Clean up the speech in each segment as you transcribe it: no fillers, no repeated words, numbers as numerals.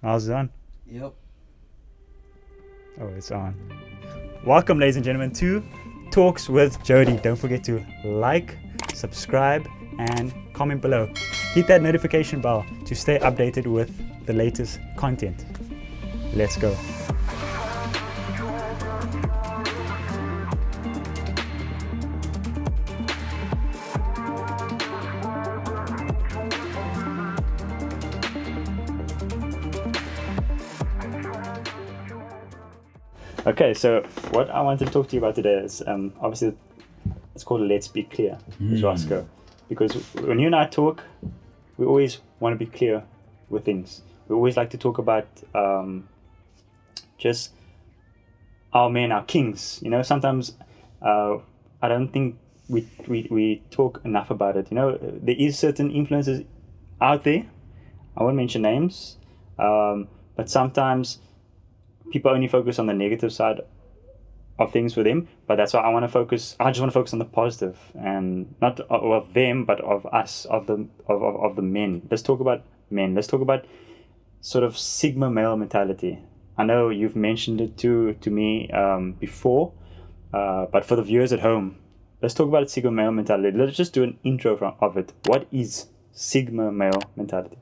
How's it on? Yep. Oh, it's on. Welcome, ladies and gentlemen, to Talks with Jody. Don't forget to like, subscribe, and comment below. Hit that notification bell to stay updated with the latest content. Let's go. Okay, so what I wanted to talk to you about today is obviously it's called Let's Be Clear with Rosco. Because when you and I talk, we always want to be clear with things. We always like to talk about just our men, our kings. You know, sometimes I don't think we talk enough about it. You know, there is certain influences out there. I won't mention names, but sometimes people only focus on the negative side of things with them, but that's why I just want to focus on the positive, and not of them, but of us, of the men. Let's talk about men. Let's talk about sort of Sigma male mentality. I know you've mentioned it to me before, but for the viewers at home, let's talk about Sigma male mentality. Let's just do an intro of it. What is Sigma male mentality?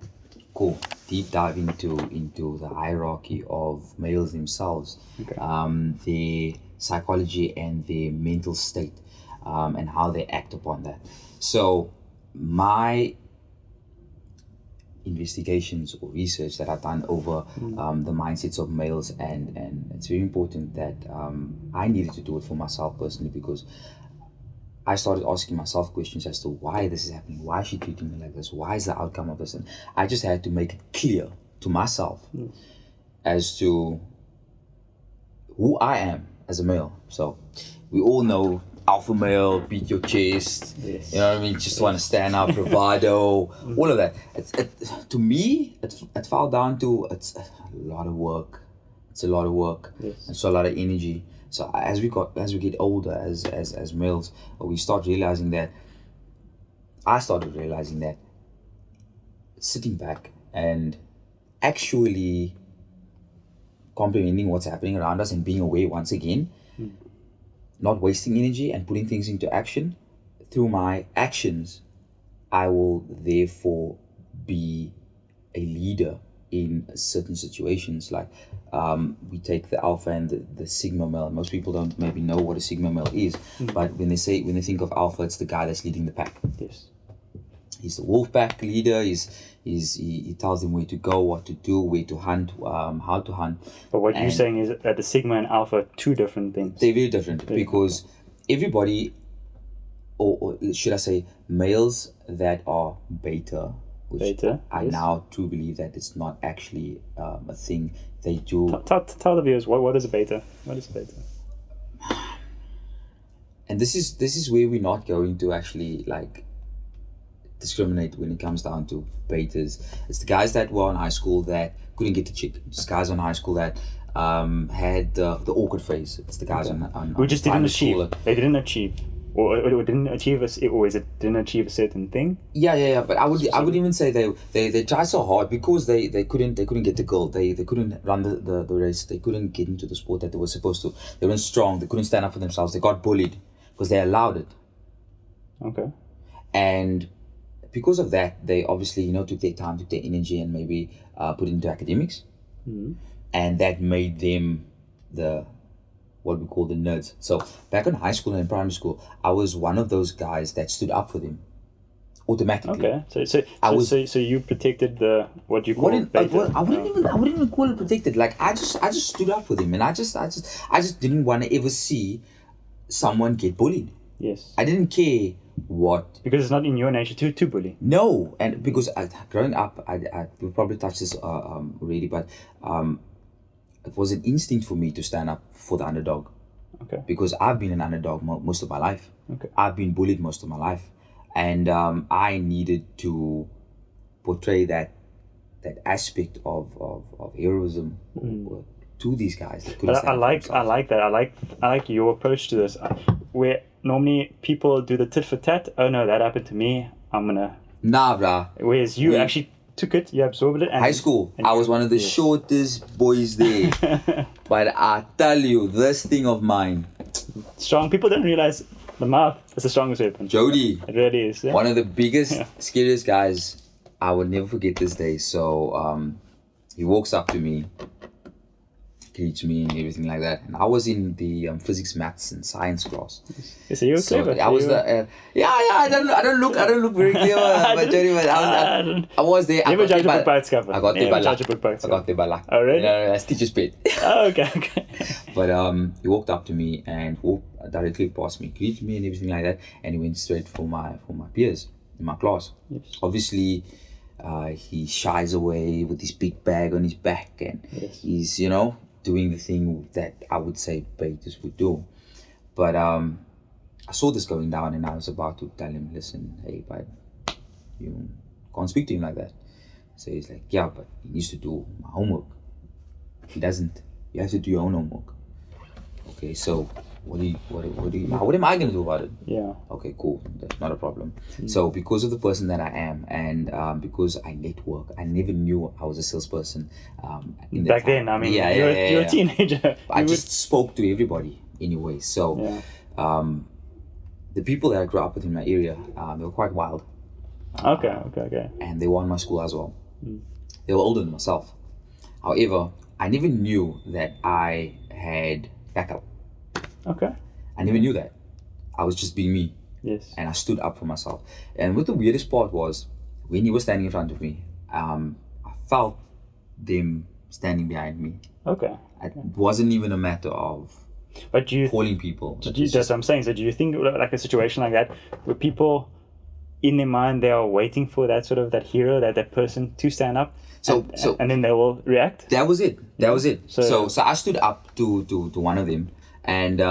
Cool. Deep dive into the hierarchy of males themselves, Okay. their psychology and their mental state, and how they act upon that. So my investigations or research that I've done over the mindsets of males, and it's very important that I needed to do it for myself personally, because I started asking myself questions as to why this is happening, why is she treating me like this, why is the outcome of this, and I just had to make it clear to myself as to who I am as a male. So we all know alpha male, beat your chest, Yes. you know what I mean, just want to stand up, bravado, all of that. To me, it fell down to it's a lot of work. It's a lot of work. Yes. It's a lot of energy. So as we get older as males, we start realizing that. I started realizing that sitting back and actually comprehending what's happening around us and being aware once again, not wasting energy and putting things into action. Through my actions, I will therefore be a leader in certain situations. Like we take the alpha and the sigma male. Most people don't maybe know what a sigma male is, but when they think of alpha, it's the guy that's leading the pack. Yes. He's the wolf pack leader. He tells them where to go, what to do, where to hunt, how to hunt. But what you're saying is that the Sigma and Alpha are two different things. They're very different, because everybody, or should I say, males that are beta, which I now do believe that it's not actually a thing. They do. Tell the viewers what is a beta. What is a beta? And this is where we're not going to actually discriminate when it comes down to betas. It's the guys that were in high school that couldn't get the chick. It's guys in high school that had the awkward phase. It's the guys on who just didn't achieve. They didn't achieve. Or didn't achieve didn't achieve a certain thing. Yeah. But I would even say they tried so hard because they couldn't get the goal. They couldn't run the race. They couldn't get into the sport that they were supposed to. They weren't strong. They couldn't stand up for themselves. They got bullied because they allowed it. Okay. And because of that, they obviously took their time, took their energy, and maybe put it into academics, and that made them what we call the nerds. So back in high school and in primary school, I was one of those guys that stood up for them automatically. Okay, so you protected what you call beta. I wouldn't even call it protected. Like I just stood up for them, and I just didn't want to ever see someone get bullied. Yes. I didn't care what, because it's not in your nature to bully. No, and because growing up, I will probably touch this already, but it was an instinct for me to stand up for the underdog. Okay. Because I've been an underdog most of my life. Okay. I've been bullied most of my life, and I needed to portray that aspect of heroism to these guys. But I like that. I like your approach to this. Where normally people do the tit for tat. Oh no, that happened to me. I'm gonna. Nah, bruh. Whereas you actually took it, you absorbed it. And High school, I was one of the shortest boys there. But I tell you, this thing of mine, strong. People don't realize the mouth is the strongest weapon. Jody, It really is. Yeah? one of the biggest, scariest guys. I will never forget this day. So he walks up to me, greets me and everything like that. And I was in the physics, maths, and science class. So you were clever. I was the I don't look very clever, but Jody, I was there. Never judge a book by its cover. I got there by luck. I got there by luck. Oh really? That's teacher's pet. Oh, okay. But he walked up to me and walked directly past me, greeted me and everything like that, and he went straight for my peers in my class. Yes. Obviously, he shies away with his big bag on his back, and he's doing the thing that I would say baiters would do. But I saw this going down, and I was about to tell him, listen, hey, bud, you can't speak to him like that. So he's like, yeah, but he needs to do my homework. He doesn't. You have to do your own homework. Okay, so what am I going to do about it? Yeah. Okay, cool. That's not a problem. So because of the person that I am, and because I network, I never knew I was a salesperson. Back then, I mean, you're a teenager. I just spoke to everybody anyway. So the people that I grew up with in my area, they were quite wild. Okay. And they were in my school as well. They were older than myself. However, I never knew that I had backup. Okay. I never knew that. I was just being me. Yes. And I stood up for myself. And what the weirdest part was, when he was standing in front of me, I felt them standing behind me. Okay. It wasn't even a matter of calling people. That's what I'm saying. So do you think like a situation like that, where people in their mind, they are waiting for that hero, that person to stand up, and then they will react? That was it. So I stood up to one of them, and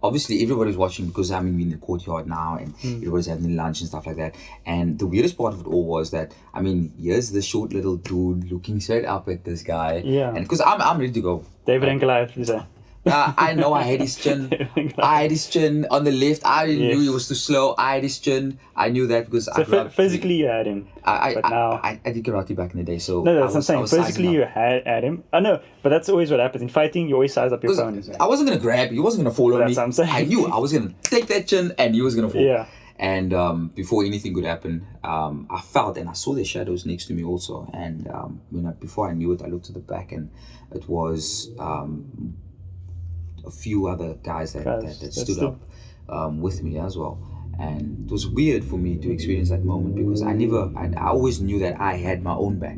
obviously everybody's watching because I'm in the courtyard now, and everybody's having lunch and stuff like that. And the weirdest part of it all was that, I mean, here's the short little dude looking straight up at this guy, and because I'm ready to go. David and Goliath, you say? I know I had his chin. I had his chin on the left. I knew he was too slow. I had his chin. I knew that because physically you had him. I did karate back in the day, so no, that's what I'm saying. Physically you had him. I know, but that's always what happens in fighting. You always size up your opponent. I wasn't gonna grab. He wasn't gonna fall on me. That's what I'm saying. I knew I was gonna take that chin, and he was gonna fall. Yeah. And before anything could happen, I felt and I saw the shadows next to me also. And before I knew it, I looked at the back, and it was a few other guys that stood up with me as well. And it was weird for me to experience that moment because I always knew that I had my own back.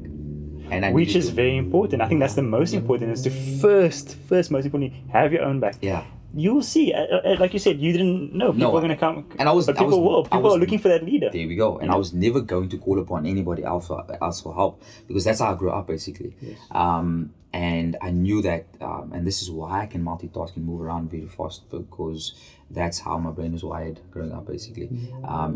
Which is very important. I think that's the most important, is to first most importantly, have your own back. Yeah. You'll see, like you said, you didn't know people were going to come. And people are looking for that leader. There we go. And I was never going to call upon anybody else for help, because that's how I grew up basically. Yes. And I knew that, and this is why I can multitask and move around very fast, because that's how my brain was wired growing up basically.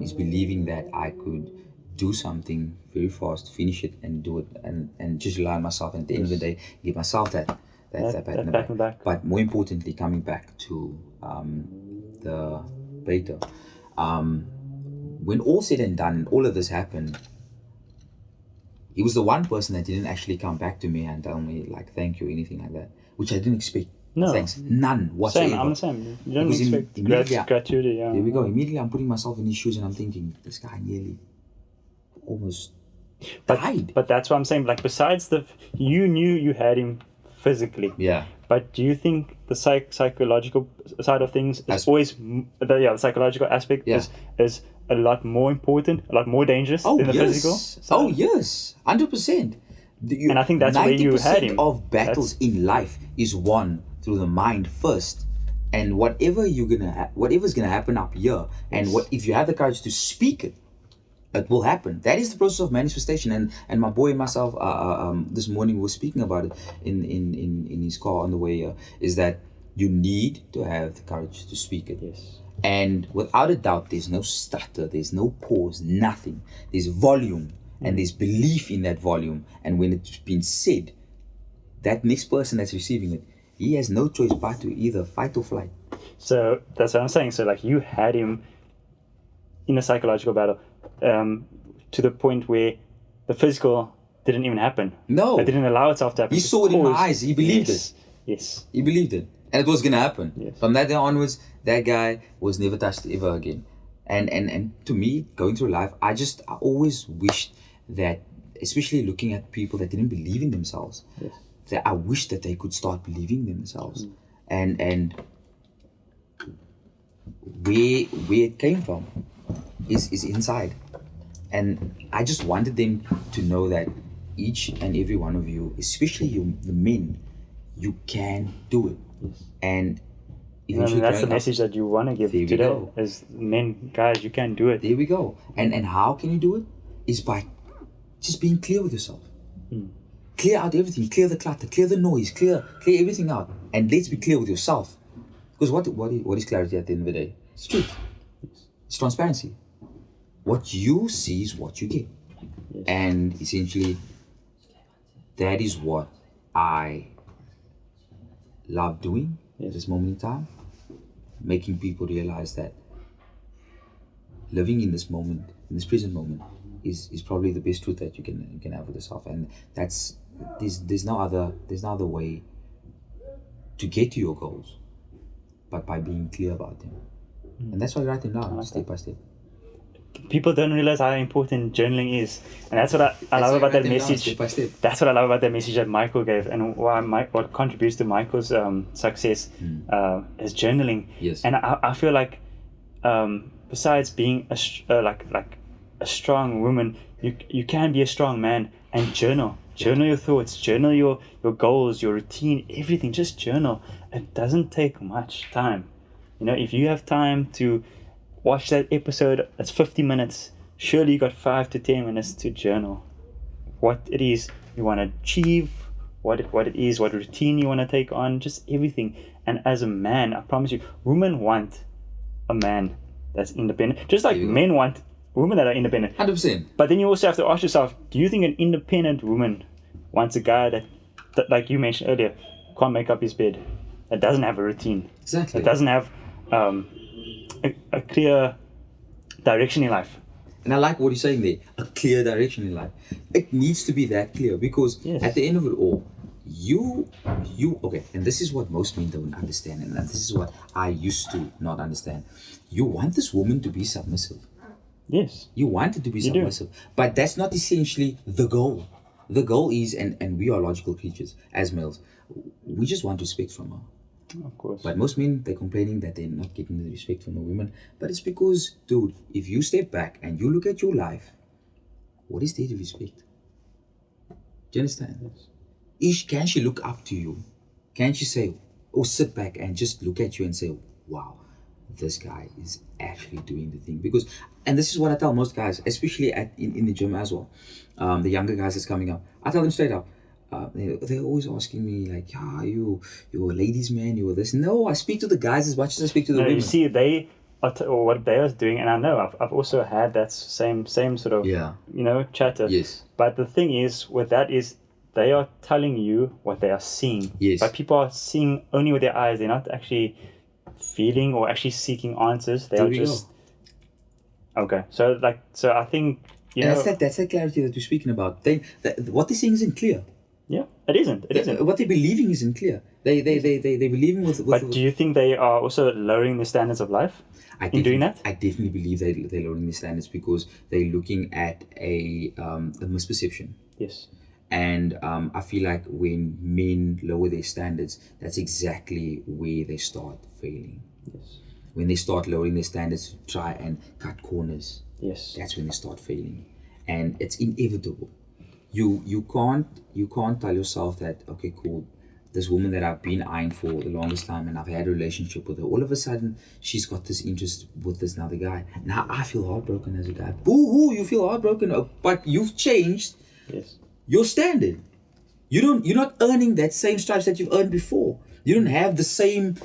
Is believing that I could do something very fast, finish it and do it, and just rely on myself, and at the end of the day give myself that pat in the back. But more importantly, coming back to the beta, when all said and done, all of this happened, he was the one person that didn't actually come back to me and tell me like thank you or anything like that, which I didn't expect. No. Thanks. None whatsoever. I'm the same. You don't expect gratuity. Yeah. There we go. Immediately I'm putting myself in his shoes and I'm thinking, this guy nearly almost died. But that's what I'm saying. Like, besides you knew you had him physically. Yeah. But do you think the psychological side of things is always the psychological aspect is a lot more important, a lot more dangerous than the physical side? Oh yes, 100%. And I think that's where you had him. 90% of battles in life is won through the mind first, and whatever's gonna happen up here, and if you have the courage to speak it, it will happen. That is the process of manifestation. And my boy and myself, this morning we were speaking about it in his car on the way here. Is that you need to have the courage to speak it. Yes. And without a doubt, there's no stutter, there's no pause, nothing. There's volume, and there's belief in that volume. And when it's been said, that next person that's receiving it, he has no choice but to either fight or flight. So that's what I'm saying. So like you had him in a psychological battle, to the point where the physical didn't even happen. No. It didn't allow itself to happen. He saw it in my because- eyes. He believed yes, Yes. He believed it. And it was going to happen. Yes. From that day onwards, that guy was never touched ever again. And to me, going through life, I always wished that, especially looking at people that didn't believe in themselves, Yes. that I wish that they could start believing in themselves. And where it came from is inside. And I just wanted them to know that each and every one of you, especially you, the men, you can do it. Yes. And I mean, that's the message that you want to give There we today. go. As men, guys, you can do it. There we go. And how can you do it? Is by just being clear with yourself. Clear out everything. Clear the clutter. Clear the noise. Clear everything out. And let's be clear with yourself. Because what is clarity at the end of the day? It's truth. It's transparency. What you see is what you get. Yes. And essentially, that is what I love doing at this moment in time. Making people realize that living in this moment, in this present moment, is probably the best truth that you can have with yourself. And there's no other way to get to your goals but by being clear about them. And that's why I write them down, step by step. People don't realize how important journaling is, and that's what I love about that message. Step by step. That's what I love about that message that Michael gave, and what contributes to Michael's success is journaling. Yes. And I feel like besides being a strong woman, you can be a strong man and journal. Journal your thoughts, journal your goals, your routine, everything. Just journal. It doesn't take much time. You know, if you have time to watch that episode, that's 50 minutes. Surely you got 5 to 10 minutes to journal what it is you want to achieve, what it is, what routine you want to take on, just everything. And as a man, I promise you, women want a man that's independent, just like men want women that are independent. 100%. But then you also have to ask yourself, do you think an independent woman wants a guy that like you mentioned earlier, can't make up his bed, that doesn't have a routine, Exactly. that doesn't have a clear direction in life? And I like what you're saying there, a clear direction in life. It needs to be that clear because at the end of it all, you okay, and this is what most men don't understand, and this is what I used to not understand. You want this woman to be submissive. Yes. You want it to be submissive. But that's not essentially the goal. The goal is, and we are logical creatures as males, we just want respect from her. Of course. But most men, they're complaining that they're not getting the respect from the women. But it's because, dude, if you step back and you look at your life, what is there to respect? Do you understand? Yes. Can she look up to you? Can she say, or sit back and just look at you and say, wow, this guy is actually doing the thing? Because, and this is what I tell most guys, especially in the gym as well, the younger guys that's coming up. I tell them straight up, they're always asking me like, you're a ladies man, you're this. No, I speak to the guys as much as I speak to the women. You see, they are or what they are doing, and I know I've also had that same sort of chatter. Yes. But the thing is, with that is, they are telling you what they are seeing. Yes. But people are seeing only with their eyes. They're not actually feeling or actually seeking answers. They are just okay. So I think that's that clarity that we're speaking about. What they're saying isn't clear. Yeah, it isn't. It isn't. What they're believing isn't clear. They believing with. But do you think they are also lowering the standards of life in doing that? I definitely believe they're lowering the standards because they're looking at a misperception. Yes. And I feel like when men lower their standards, that's exactly where they start failing. Yes. When they start lowering their standards to try and cut corners, yes, that's when they start failing. And it's inevitable. You can't tell yourself that, okay, cool, this woman that I've been eyeing for the longest time and I've had a relationship with her, all of a sudden she's got this interest with this another guy. Now I feel heartbroken as a guy. Boo-hoo, you feel heartbroken, but you've changed. Yes. Your standard. You're not earning that same stripes that you've earned before. You don't have the same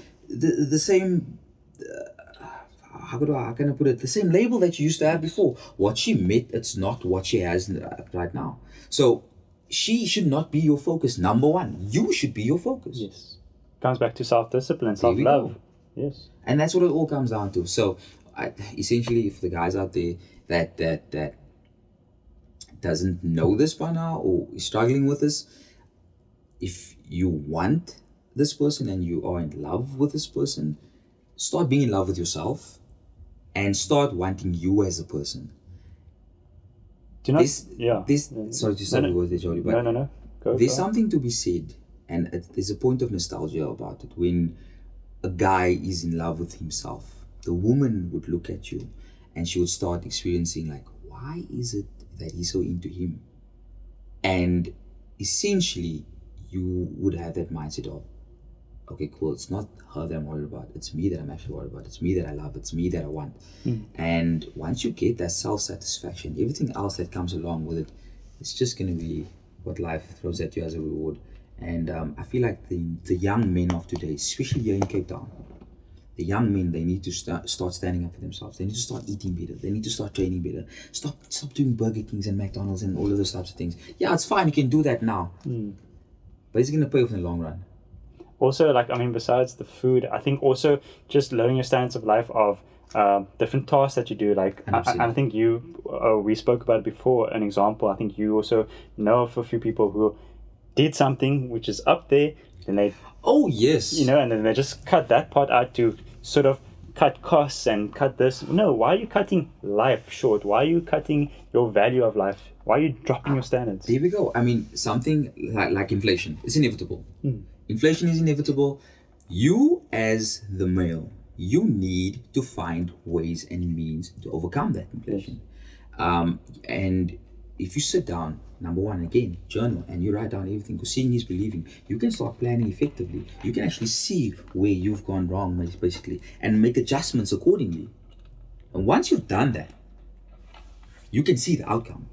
how can I put it? The same label that you used to have before. What she met, it's not what she has right now. So she should not be your focus. Number one, you should be your focus. Yes. Comes back to self-discipline, self-love. Yes. And that's what it all comes down to. So essentially, for the guys out there that doesn't know this by now or is struggling with this, if you want this person and you are in love with this person, start being in love with yourself and start wanting you as a person. Do you know? Sorry to stop the words there, Jody, but no. There's something to be said, and there's a point of nostalgia about it. When a guy is in love with himself, the woman would look at you and she would start experiencing like, why is it that he's so into him? And essentially, you would have that mindset of, okay, cool, it's not her that I'm worried about, it's me that I'm actually worried about, it's me that I love, it's me that I want. And once you get that self-satisfaction, everything else that comes along with it, it's just going to be what life throws at you as a reward. And I feel like the young men of today, especially here in Cape Town, the young men, they need to start standing up for themselves. They need to start eating better. They need to start training better. Stop doing Burger Kings and McDonald's and all of those types of things. Yeah, it's fine, you can do that now, but it's going to pay off in the long run. Also, like, I mean, besides the food, I think also just lowering your standards of life of different tasks that you do. Like, I think we spoke about it before, an example. I think you also know of a few people who did something which is up there, then they... Oh, yes. You know, and then they just cut that part out to sort of cut costs and cut this. No, why are you cutting life short? Why are you cutting your value of life? Why are you dropping your standards? There we go. I mean, something like inflation, it's inevitable. Inflation is inevitable. You as the male, you need to find ways and means to overcome that inflation. And if you sit down, number one, again, journal, and you write down everything, because seeing is believing, you can start planning effectively. You can actually see where you've gone wrong, basically, and make adjustments accordingly. And once you've done that, you can see the outcome.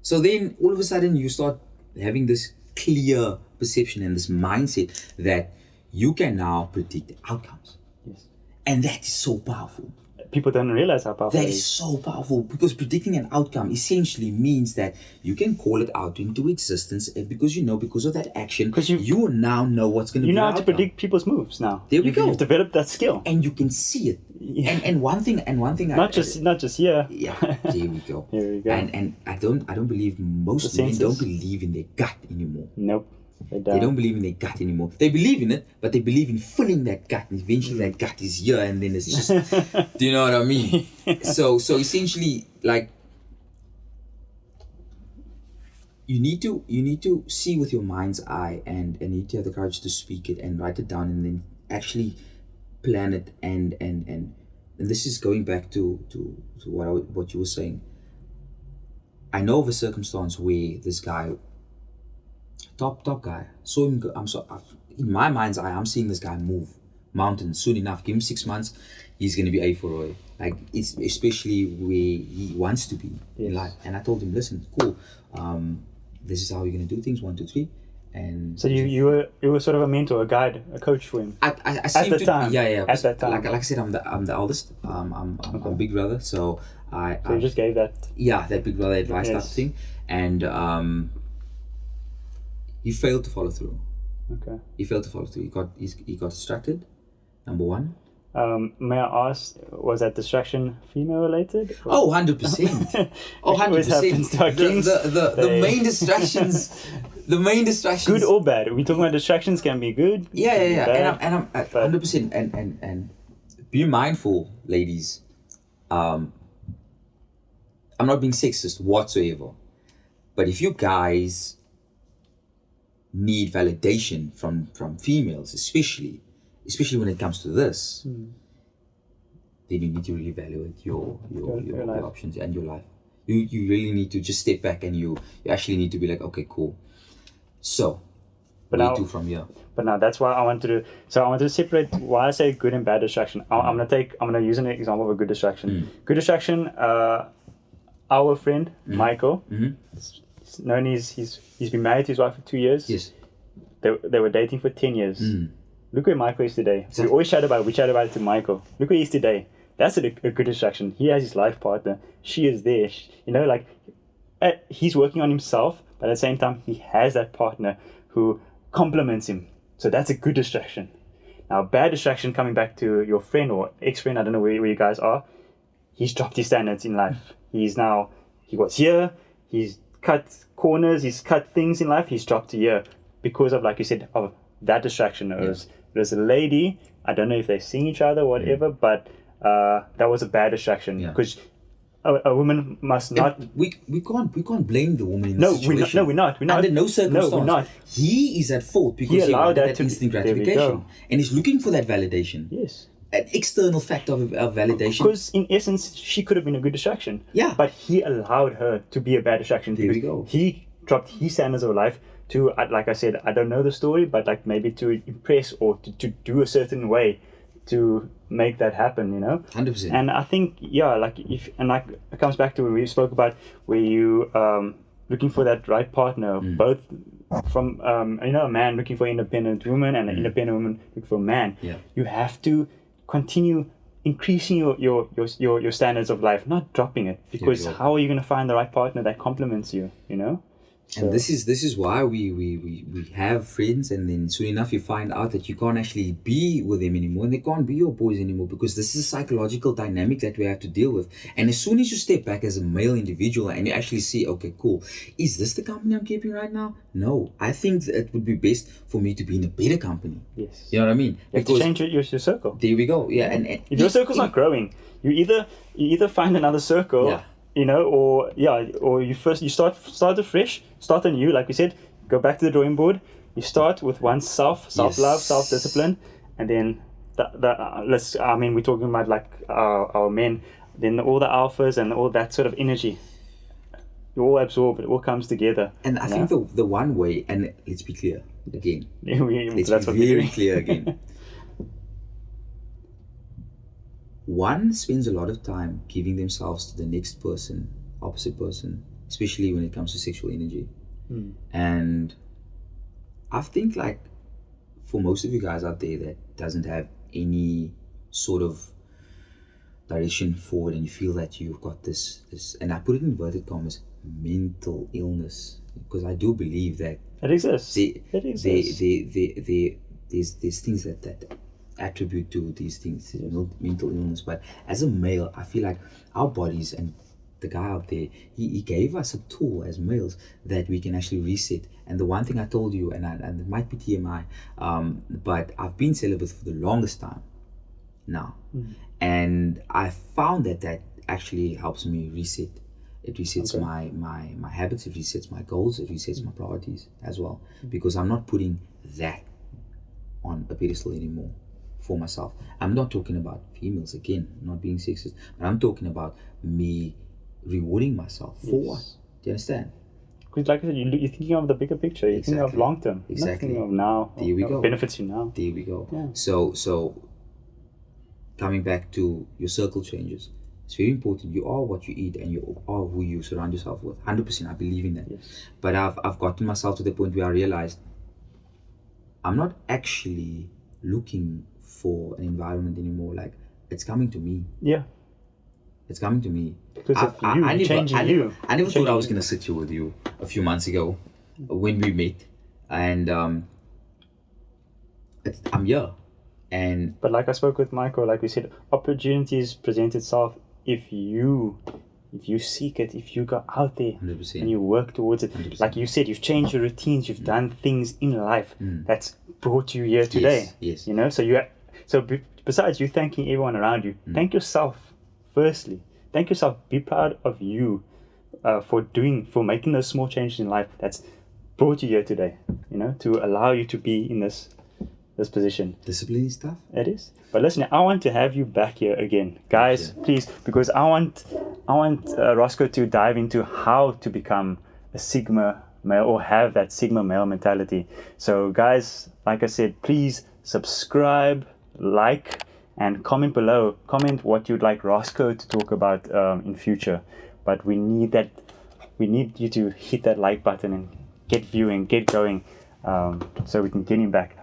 So then all of a sudden you start having this clear perception and this mindset that you can now predict outcomes. Yes. And that is so powerful. People don't realize how powerful that is so powerful, because predicting an outcome essentially means that you can call it out into existence, because because of that action, because you now know what's going to be. You know how to predict people's moves now. There we go. You've developed that skill, and you can see it. Yeah. And one thing. Not just here. Yeah, there we go. Here we go. And I don't believe most men don't believe in their gut anymore. Nope. They don't believe in their gut anymore. They believe in it, but they believe in filling that gut. And eventually that gut is here, and then it's just, do you know what I mean? So essentially, like, you need to see with your mind's eye, and you need to have the courage to speak it and write it down, and then actually plan it. And this is going back to what you were saying. I know of a circumstance where this guy, top guy, saw him go. In my mind's eye, I'm seeing this guy move mountains soon enough. Give him 6 months, he's going to be A4 like, it's especially where he wants to be in life. And I told him, listen, cool, this is how you're going to do things, 1, 2, 3. And so you were sort of a mentor, a guide, a coach for him. I at the time. Yeah. At that time, like I said, I'm the eldest. I'm big brother, so you just gave that. Yeah, that big brother advice type thing, and he failed to follow through. Okay. He failed to follow through. He got distracted. Number one. May I ask, was that distraction female related? Oh, 100%. Oh, 100%. The main distractions. The main distractions. Good or bad? We talking about distractions can be good. Yeah. Bad, and I'm 100%. And be mindful, ladies. I'm not being sexist whatsoever, but if you guys need validation from females, especially when it comes to this, then you need to really evaluate your options and your life. You really need to just step back, and you actually need to be like, okay, cool. So, what do you do from here? But now that's why I want to do. So I want to separate why I say good and bad distraction. I'm gonna use an example of a good distraction. Good distraction. Our friend Michael. Known he's been married to his wife for 2 years. Yes. They were dating for 10 years. Look where Michael is today. We always chat about it. We chat about it to Michael. Look where he is today. That's a good distraction. He has his life partner. She is there. He's working on himself, but at the same time, he has that partner who complements him. So that's a good distraction. Now, bad distraction, coming back to your friend or ex-friend, I don't know where you guys are. He's dropped his standards in life. He was here. he's cut corners, he's cut things in life, he's dropped a year because of, like you said, of that distraction. It was a lady, I don't know if they're seeing each other or whatever, but that was a bad distraction because a woman must not. We can't blame the woman in the situation. We're not. Under no circumstance. No, we're not. He is at fault because he wanted that instant gratification, and he's looking for that validation. Yes. An external factor of validation. Because in essence, she could have been a good distraction. Yeah. But he allowed her to be a bad distraction. There we go. He dropped his standards of life to, like I said, I don't know the story, but like maybe to impress or to do a certain way to make that happen, 100%. And I think, like it comes back to what we spoke about, where you looking for that right partner, both from a man looking for an independent woman and an independent woman looking for a man. Yeah. You have to continue increasing your standards of life, not dropping it, because how are you going to find the right partner that complements you? So. And this is why we have friends, and then soon enough you find out that you can't actually be with them anymore, and they can't be your boys anymore, because this is a psychological dynamic that we have to deal with. And as soon as you step back as a male individual and you actually see, okay, cool, is this the company I'm keeping right now? No, I think that it would be best for me to be in a better company. Yes. You know what I mean? You have to change your circle. There we go. Yeah. And if your circle's not growing, you either find another circle. Yeah. Or you start afresh, start anew, like we said, go back to the drawing board. You start with self-love, self-discipline, and then we're talking about like our men, then all the alphas and all that sort of energy. You all absorb it, all comes together. And I think the one way, and let's be clear again. That's what we're doing. Clear again. One spends a lot of time giving themselves to the next person, opposite person, especially when it comes to sexual energy. And I think, like, for most of you guys out there that doesn't have any sort of direction forward, and you feel that you've got this, and I put it in inverted commas, mental illness, because I do believe that it exists. There's things that attribute to these things, mental illness. But as a male, I feel like our bodies, and the guy out there, he gave us a tool as males that we can actually reset. And the one thing I told you, and it might be TMI, but I've been celibate for the longest time now, and I found that actually helps me reset. It resets my habits, it resets my goals, it resets my priorities as well, because I'm not putting that on a pedestal anymore for myself. I'm not talking about females, again, not being sexist, but I'm talking about me rewarding myself for what? Do you understand? Because like I said, you're thinking of the bigger picture. You're thinking of long term. You're not thinking of now. There we go. Benefits you now. There we go. Yeah. So coming back to your circle changes, it's very important. You are what you eat, and you are who you surround yourself with. 100%, I believe in that. Yes. But I've gotten myself to the point where I realized I'm not actually looking for an environment anymore. Like, it's coming to me. Yeah. It's coming to me. Because of you, I never thought I was going to sit here with you a few months ago when we met. And I'm here. But like I spoke with Michael, like we said, opportunities present itself if you seek it, if you go out there 100%. and you work towards it. 100%. Like you said, you've changed your routines, you've done things in life that's brought you here today. Yes. So besides you thanking everyone around you, thank yourself firstly. Thank yourself. Be proud of you for making those small changes in life that's brought you here today, to allow you to be in this position. Discipline stuff? It is. But listen, I want to have you back here again. Guys, please, because I want Rosco to dive into how to become a Sigma male or have that Sigma male mentality. So guys, like I said, please subscribe, like, and comment below. Comment what you'd like Rosco to talk about in future. But we need that. We need you to hit that like button and get viewing, get going, so we can get him back.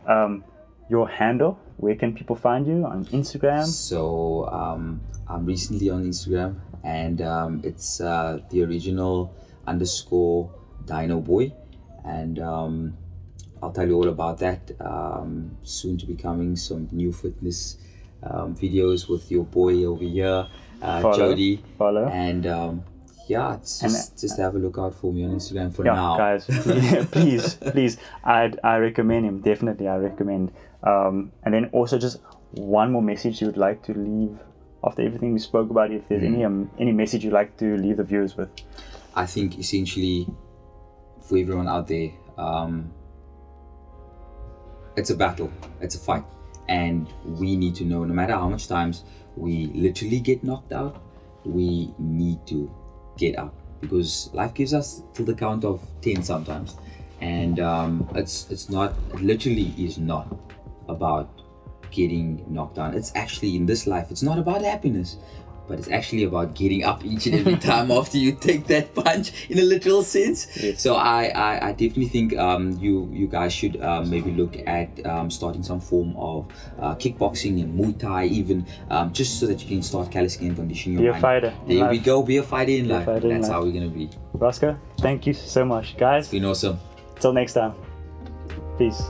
Your handle, where can people find you on Instagram? So I'm recently on Instagram, and it's the original _ Dino Boy, and I'll tell you all about that. Soon to be coming some new fitness videos with your boy over here, Jody. Follow. And yeah, it's just have a look out for me on Instagram for yeah, now. guys, please, I recommend him, definitely. I recommend. And then also just one more message you would like to leave after everything we spoke about. If there's any message you'd like to leave the viewers with. I think essentially for everyone out there, it's a battle, it's a fight, and we need to know, no matter how much times we literally get knocked out, we need to get up, because life gives us to the count of 10 sometimes, and it's not, it literally is not about getting knocked down. It's actually, in this life, it's not about happiness, but it's actually about getting up each and every time after you take that punch, in a literal sense. Yes. So I definitely think you guys should maybe look at starting some form of kickboxing and Muay Thai even, just so that you can start callousing and conditioning your mind. Be a fighter. There we go, be a fighter in life. That's how we're gonna be. Rosco, thank you so much, guys. It's been awesome. Till next time. Peace.